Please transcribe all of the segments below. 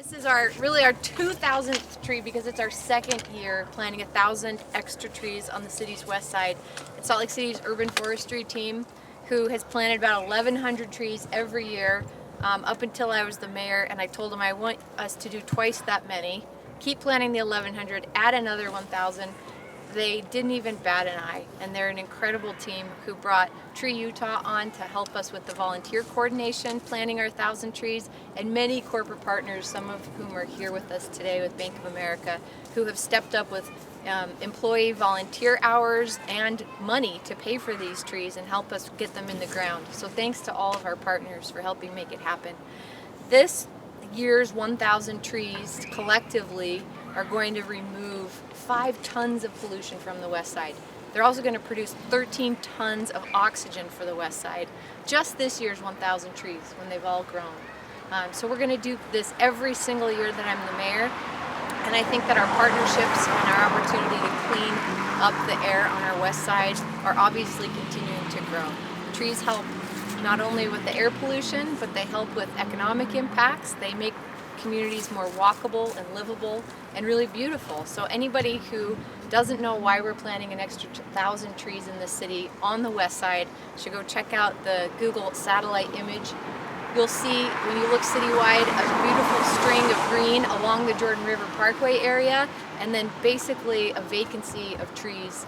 This is our 2,000th tree because it's our second year planting 1,000 extra trees on the city's west side. It's Salt Lake City's urban forestry team who has planted about 1,100 trees every year up until I was the mayor, and I told them I want us to do twice that many. Keep planting the 1,100, add another 1,000. They didn't even bat an eye, and they're an incredible team who brought Tree Utah on to help us with the volunteer coordination, planting our 1,000 trees, and many corporate partners, some of whom are here with us today with Bank of America, who have stepped up with employee volunteer hours and money to pay for these trees and help us get them in the ground. So thanks to all of our partners for helping make it happen. This year's 1,000 trees collectively are going to remove 5 tons of pollution from the west side. They're also going to produce 13 tons of oxygen for the west side. Just this year's 1,000 trees when they've all grown. So we're going to do this every single year that I'm the mayor. And I think that our partnerships and our opportunity to clean up the air on our west side are obviously continuing to grow. Trees help not only with the air pollution, but they help with economic impacts. They make communities more walkable and livable and really beautiful. So anybody who doesn't know why we're planting an extra 1,000 trees in the city on the west side should go check out the Google satellite image. You'll see, when you look citywide, a beautiful string of green along the Jordan River Parkway area, and then basically a vacancy of trees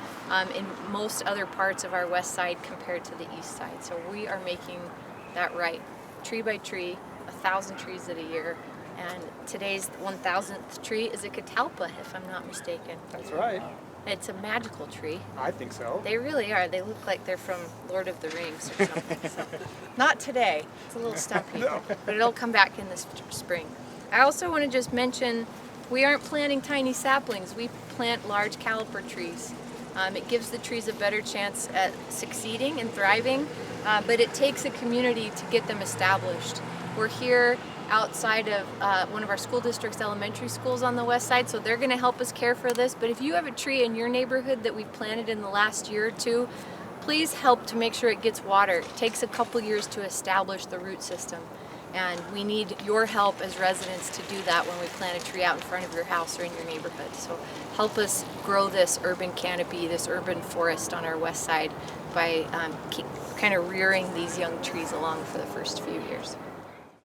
in most other parts of our west side compared to the east side. So we are making that right, tree by tree, 1,000 trees a year. And today's 1,000th tree is a catalpa, if I'm not mistaken. That's right. It's a magical tree. I think so. They really are. They look like they're from Lord of the Rings or something. So, not today. It's a little stumpy, No. but it'll come back in this spring. I also want to just mention, we aren't planting tiny saplings. We plant large caliper trees. It gives the trees a better chance at succeeding and thriving, but it takes a community to get them established. We're here outside of one of our school district's elementary schools on the west side, so they're going to help us care for this. But if you have a tree in your neighborhood that we've planted in the last year or two, please help to make sure it gets water. It takes a couple years to establish the root system, and we need your help as residents to do that when we plant a tree out in front of your house or in your neighborhood. So help us grow this urban canopy, this urban forest on our west side by kind of rearing these young trees along for the first few years.